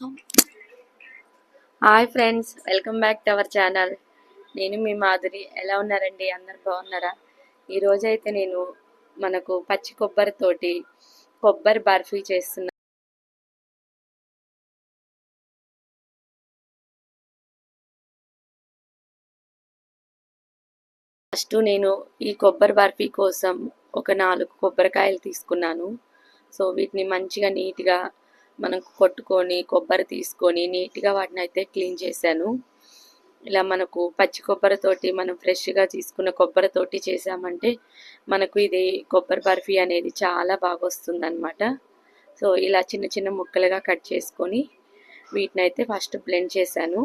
So hi friends, welcome back to our channel. నేను మీ మాధురి. ఎలా ఉన్నారండి? అందరు బాగున్నారా? ఈరోజైతే నేను మనకు పచ్చి కొబ్బరితోటి కొబ్బరి బర్ఫీ చేస్తున్నా. ఫస్ట్ నేను ఈ కొబ్బరి బర్ఫీ కోసం ఒక 4 కొబ్బరికాయలు తీసుకున్నాను. సో వీటిని మంచిగా నీట్గా మనం కొట్టుకొని కొబ్బరి తీసుకొని నీట్గా వాటిని అయితే క్లీన్ చేశాను. ఇలా మనకు పచ్చి కొబ్బరితోటి మనం ఫ్రెష్గా తీసుకున్న కొబ్బరితోటి చేసామంటే మనకు ఇది కొబ్బరి బర్ఫీ అనేది చాలా బాగా వస్తుందన్నమాట. సో ఇలా చిన్న చిన్న ముక్కలుగా కట్ చేసుకొని వీటిని అయితే ఫస్ట్ బ్లెండ్ చేశాను.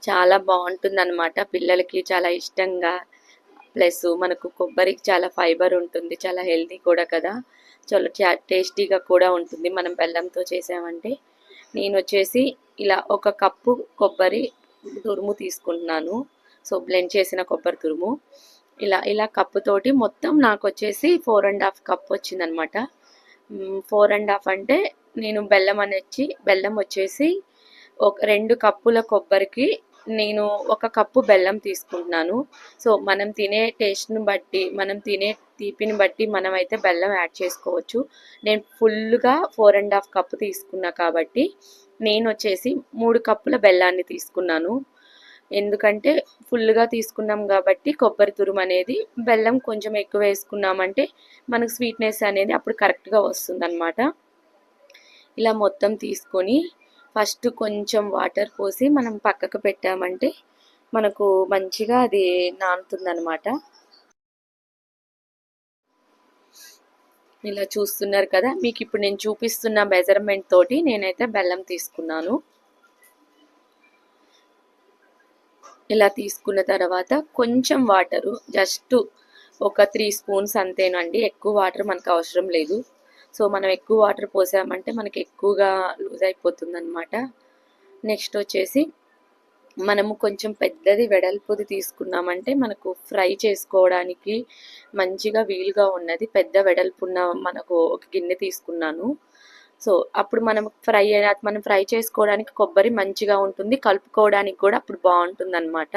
చాలా బాగుంటుందన్నమాట, పిల్లలకి చాలా ఇష్టంగా. ప్లస్ మనకు కొబ్బరికి చాలా ఫైబర్ ఉంటుంది, చాలా హెల్తీ కూడా కదా. చాలా టేస్టీగా కూడా ఉంటుంది మనం బెల్లంతో చేసామంటే. నేను వచ్చేసి ఇలా 1 కప్పు కొబ్బరి తురుము తీసుకుంటున్నాను. సో బ్లెండ్ చేసిన కొబ్బరి తురుము ఇలా ఇలా కప్పుతోటి మొత్తం నాకు వచ్చేసి 4½ కప్ వచ్చిందనమాట. 4½ అంటే నేను బెల్లం వచ్చేసి ఒక 2 కప్పుల కొబ్బరికి నేను 1 కప్పు బెల్లం తీసుకుంటున్నాను. సో మనం తినే టేస్ట్ని బట్టి, మనం తినే తీపిని బట్టి మనమైతే బెల్లం యాడ్ చేసుకోవచ్చు. నేను ఫుల్గా 4½ కప్పు తీసుకున్నా కాబట్టి నేను వచ్చేసి 3 కప్పుల బెల్లాన్ని తీసుకున్నాను. ఎందుకంటే ఫుల్గా తీసుకున్నాం కాబట్టి కొబ్బరి తురుము అనేది, బెల్లం కొంచెం ఎక్కువ వేసుకున్నామంటే మనకు స్వీట్నెస్ అనేది అప్పుడు కరెక్ట్గా వస్తుందన్నమాట. ఇలా మొత్తం తీసుకొని ఫస్ట్ కొంచెం వాటర్ పోసి మనం పక్కకు పెట్టామంటే మనకు మంచిగా అది నానుతుందన్నమాట. ఇలా చూస్తున్నారు కదా, మీకు ఇప్పుడు నేను చూపిస్తున్న మెజర్మెంట్ తోటి నేనైతే బెల్లం తీసుకున్నాను. ఇలా తీసుకున్న తర్వాత కొంచెం వాటరు, జస్ట్ ఒక 3 స్పూన్స్ అంతేనండి, ఎక్కువ వాటర్ మనకు అవసరం లేదు. సో మనం ఎక్కువ వాటర్ పోసామంటే మనకి ఎక్కువగా లూజ్ అయిపోతుంది అనమాట. నెక్స్ట్ వచ్చేసి మనము కొంచెం పెద్దది వెడల్పుది తీసుకున్నామంటే మనకు ఫ్రై చేసుకోవడానికి మంచిగా వీలుగా ఉన్నది పెద్ద వెడల్పున్న మనకు ఒక గిన్నె తీసుకున్నాను. సో అప్పుడు మనం ఫ్రై చేసుకోవడానికి కొబ్బరి మంచిగా ఉంటుంది, కలుపుకోవడానికి కూడా అప్పుడు బాగుంటుంది అనమాట.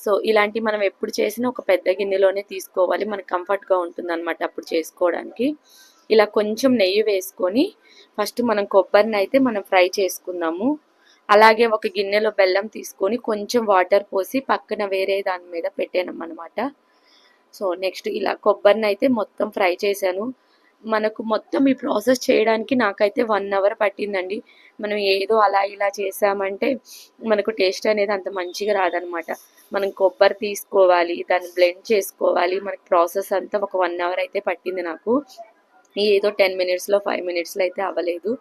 సో ఇలాంటి మనం ఎప్పుడు చేసినా ఒక పెద్ద గిన్నెలోనే తీసుకోవాలి, మనకు కంఫర్ట్గా ఉంటుంది అనమాట అప్పుడు చేసుకోవడానికి. ఇలా కొంచెం నెయ్యి వేసుకొని ఫస్ట్ మనం కొబ్బరిని అయితే మనం ఫ్రై చేసుకుందాము. అలాగే ఒక గిన్నెలో బెల్లం తీసుకొని కొంచెం వాటర్ పోసి పక్కన వేరే దాని మీద పెట్టాను అనమాట. సో నెక్స్ట్ ఇలా కొబ్బరిని అయితే మొత్తం ఫ్రై చేశాను. మనకు మొత్తం ఈ ప్రాసెస్ చేయడానికి నాకైతే 1 అవర్ పట్టిందండి. మనం ఏదో అలా ఇలా చేసామంటే మనకు టేస్ట్ అనేది అంత మంచిగా రాదనమాట. మనం కొబ్బరి తీసుకోవాలి, దాన్ని బ్లెండ్ చేసుకోవాలి, మనకి ప్రాసెస్ అంతా ఒక 1 అవర్ అయితే పట్టింది నాకు. ఏదో 10 మినిట్స్లో 5 మినిట్స్లో అయితే అవ్వలేదు.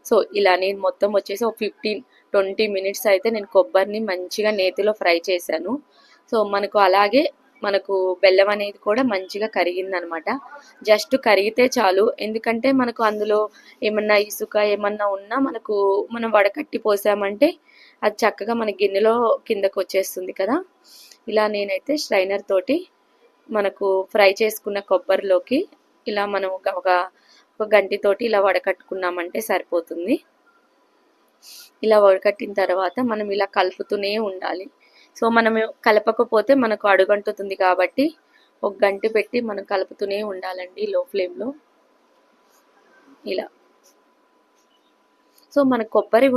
సో ఇలా నేను మొత్తం వచ్చేసి ఒక 15-20 మినిట్స్ అయితే నేను కొబ్బరిని మంచిగా నేతిలో ఫ్రై చేశాను. సో మనకు బెల్లం అనేది కూడా మంచిగా కరిగిందనమాట. జస్ట్ కరిగితే చాలు, ఎందుకంటే మనకు అందులో ఏమన్నా ఇసుక ఏమన్నా ఉన్నా మనం వడకట్టి పోసామంటే అది చక్కగా మన గిన్నెలో కిందకు వచ్చేస్తుంది కదా. ఇలా నేనైతే స్ట్రైనర్ తోటి మనకు ఫ్రై చేసుకున్న కొబ్బరిలోకి ఇలా మనం ఒక గంటితోటి ఇలా వడకట్టుకున్నామంటే సరిపోతుంది. ఇలా వడకట్టిన తర్వాత మనం ఇలా కలుపుతూనే ఉండాలి. సో మనం కలపకపోతే మనకు అడుగంటుతుంది కాబట్టి ఒక గంటి పెట్టి మనం కలుపుతూనే ఉండాలండి లో ఫ్లేమ్లో. ఇలా సో మన కొబ్బరి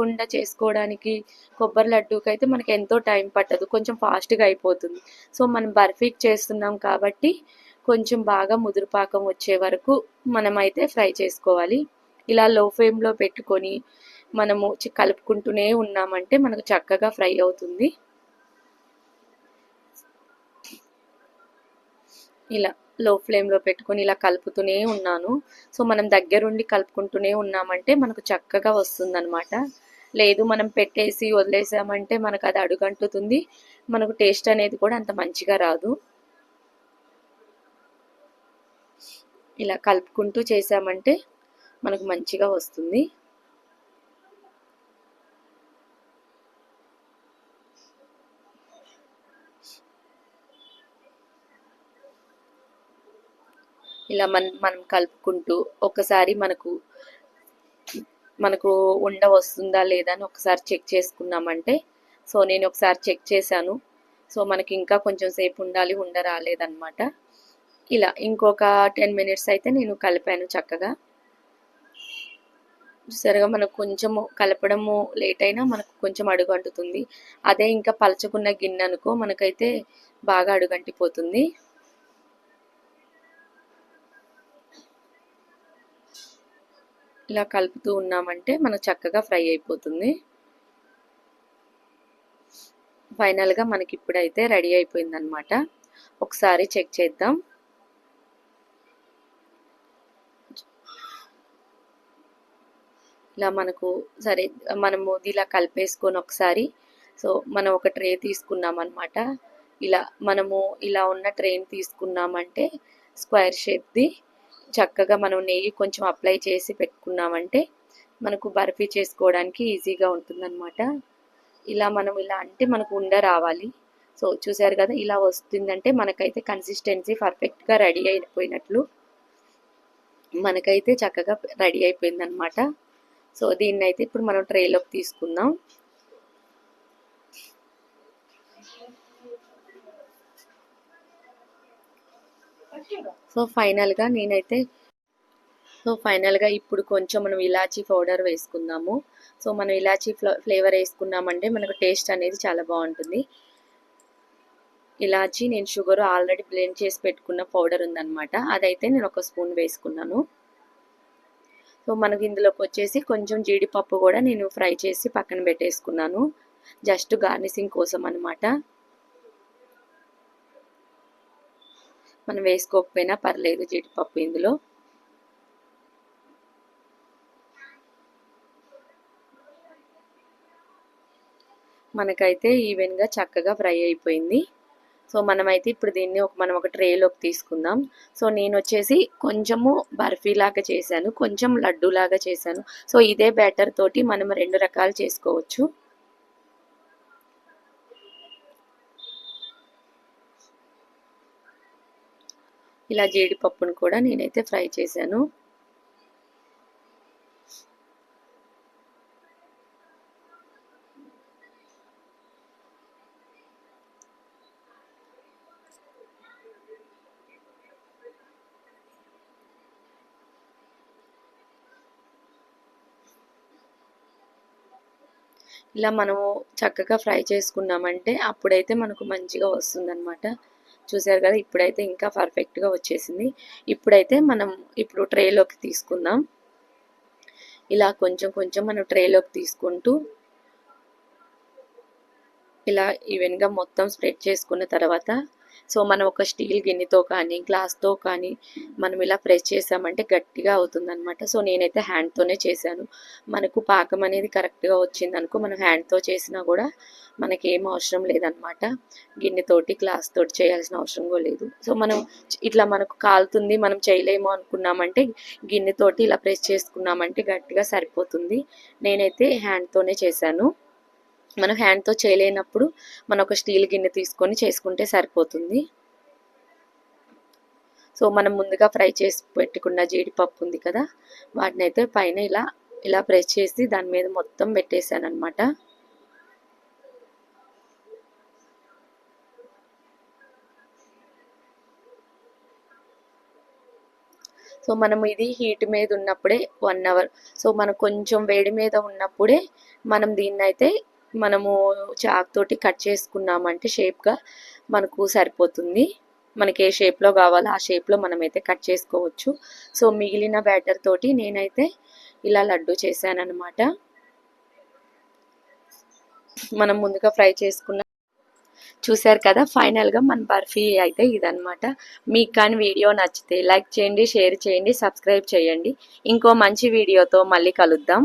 ఉండ చేసుకోవడానికి, కొబ్బరి లడ్డూకి అయితే మనకి ఎంతో టైం పట్టదు, కొంచెం ఫాస్ట్గా అయిపోతుంది. సో మనం బర్ఫీకి చేస్తున్నాం కాబట్టి కొంచెం బాగా ముదురుపాకం వచ్చే వరకు మనమైతే ఫ్రై చేసుకోవాలి. ఇలా లో ఫ్లేమ్లో పెట్టుకొని మనము కలుపుకుంటూనే ఉన్నామంటే మనకు చక్కగా ఫ్రై అవుతుంది. ఇలా లో ఫ్లేమ్లో పెట్టుకొని ఇలా కలుపుతూనే ఉన్నాను. సో మనం దగ్గరుండి కలుపుకుంటూనే ఉన్నామంటే మనకు చక్కగా వస్తుందన్నమాట. లేదు మనం పెట్టేసి వదిలేసామంటే మనకు అది అడుగంటుతుంది, మనకు టేస్ట్ అనేది కూడా అంత మంచిగా రాదు. ఇలా కలుపుకుంటూ చేసామంటే మనకు మంచిగా వస్తుంది. ఇలా మనం కలుపుకుంటూ ఒకసారి మనకు ఉండ వస్తుందా లేదా అని ఒకసారి చెక్ చేసుకున్నామంటే, సో నేను ఒకసారి చెక్ చేశాను. సో మనకి ఇంకా కొంచెం సేపు ఉండాలి, ఉండ రాలేదన్నమాట. ఇలా ఇంకొక 10 మినిట్స్ అయితే నేను కలిపాను చక్కగా. చూసారుగా, మనకు కొంచెము కలపడము లేట్ అయినా మనకు కొంచెం అడుగంటుతుంది. అదే ఇంకా పలచకున్న గిన్నె అనుకో మనకైతే బాగా అడుగంటిపోతుంది. ఇలా కలుపుతూ ఉన్నామంటే మనకు చక్కగా ఫ్రై అయిపోతుంది. ఫైనల్గా మనకి ఇప్పుడైతే రెడీ అయిపోయింది అనమాట. ఒకసారి చెక్ చేద్దాం. ఇలా మనకు సరే మనము ఇలా కలిపేసుకొని ఒకసారి, సో మనం ఒక ట్రే తీసుకున్నాం అనమాట. మనము ఇలా ఉన్న ట్రేని తీసుకున్నామంటే స్క్వేర్ షేప్ది, చక్కగా మనం నెయ్యి కొంచెం అప్లై చేసి పెట్టుకున్నామంటే మనకు బర్ఫీ చేసుకోవడానికి ఈజీగా ఉంటుందన్నమాట. ఇలా అంటే మనకు ఉండ రావాలి. సో చూసారు కదా, ఇలా వస్తుందంటే మనకైతే కన్సిస్టెన్సీ పర్ఫెక్ట్గా రెడీ అయిపోయినట్లు. మనకైతే చక్కగా రెడీ అయిపోయిందనమాట. సో దీన్ని అయితే ఇప్పుడు మనం ట్రేలోకి తీసుకుందాం. సో ఫైనల్గా ఇప్పుడు కొంచెం మనం ఇలాచీ పౌడర్ వేసుకుందాము. సో మనం ఇలాచీ ఫ్లేవర్ వేసుకున్నామంటే మనకు టేస్ట్ అనేది చాలా బాగుంటుంది. ఇలాచీ నేను షుగర్ ఆల్రెడీ బ్లెండ్ చేసి పెట్టుకున్న పౌడర్ ఉందన్నమాట, అదైతే నేను ఒక స్పూన్ వేసుకున్నాను. సో మనకి ఇందులోకి వచ్చేసి కొంచెం జీడిపప్పు కూడా నేను ఫ్రై చేసి పక్కన పెట్టేసుకున్నాను, జస్ట్ గార్నిషింగ్ కోసం అనమాట. మనం వేసుకోకపోయినా పర్లేదు జీడిపప్పు ఇందులో. మనకైతే ఈవెన్గా చక్కగా ఫ్రై అయిపోయింది. సో మనమైతే ఇప్పుడు దీన్ని మనం ఒక ట్రేలోకి తీసుకుందాం. సో నేను వచ్చేసి కొంచెము బర్ఫీ లాగా చేశాను, కొంచెం లడ్డు లాగా చేశాను. సో ఇదే బ్యాటర్ తోటి మనం 2 రకాలు చేసుకోవచ్చు. ఇలా జీడిపప్పును కూడా నేనైతే ఫ్రై చేశాను. ఇలా మనము చక్కగా ఫ్రై చేసుకున్నామంటే అప్పుడైతే మనకు మంచిగా వస్తుందన్నమాట. చూసారు కదా, ఇప్పుడైతే ఇంకా పర్ఫెక్ట్గా వచ్చేసింది. ఇప్పుడైతే మనం ట్రేలోకి తీసుకుందాం. ఇలా కొంచెం కొంచెం మనం ట్రేలోకి తీసుకుంటూ ఇలా ఈవెన్గా మొత్తం స్ప్రెడ్ చేసుకున్న తర్వాత, సో మనం ఒక స్టీల్ గిన్నెతో కానీ గ్లాస్తో కానీ మనం ఇలా ప్రెస్ చేసామంటే గట్టిగా అవుతుందన్నమాట. సో నేనైతే హ్యాండ్తోనే చేశాను. మనకు పాకం అనేది కరెక్ట్గా వచ్చిందనుకో మనం హ్యాండ్తో చేసినా కూడా మనకి ఏం అవసరం లేదనమాట. గిన్నెతోటి గ్లాస్ తోటి చేయాల్సిన అవసరం కూడా లేదు. సో మనం ఇట్లా మనకు కాలుతుంది మనం చేయలేము అనుకున్నామంటే గిన్నెతోటి ఇలా ప్రెస్ చేసుకున్నామంటే గట్టిగా సరిపోతుంది. నేనైతే హ్యాండ్తోనే చేశాను. మనం హ్యాండ్తో చేయలేనప్పుడు మనం ఒక స్టీల్ గిన్నె తీసుకొని చేసుకుంటే సరిపోతుంది. సో మనం ముందుగా ఫ్రై చేసి పెట్టుకున్న జీడిపప్పు ఉంది కదా, వాటిని అయితే పైన ఇలా ప్రెస్ చేసి దాని మీద మొత్తం పెట్టేశాను అనమాట. సో మనము ఇది హీట్ మీద ఉన్నప్పుడే 1 అవర్, సో మనం కొంచెం వేడి మీద ఉన్నప్పుడే మనం దీన్నైతే మనము చాక్ తోటి కట్ చేసుకున్నామంటే షేప్గా మనకు సరిపోతుంది. మనకి ఏ షేప్లో కావాలో ఆ షేప్లో మనమైతే కట్ చేసుకోవచ్చు. సో మిగిలిన బ్యాటర్ తోటి నేనైతే ఇలా లడ్డు చేశానన్నమాట. మనం ముందుగా ఫ్రై చేసుకున్న చూశారు కదా, ఫైనల్గా మన బర్ఫీ అయితే ఇదనమాట. మీకు కానీ వీడియో నచ్చితే లైక్ చేయండి, షేర్ చేయండి, సబ్స్క్రైబ్ చేయండి. ఇంకో మంచి వీడియోతో మళ్ళీ కలుద్దాం.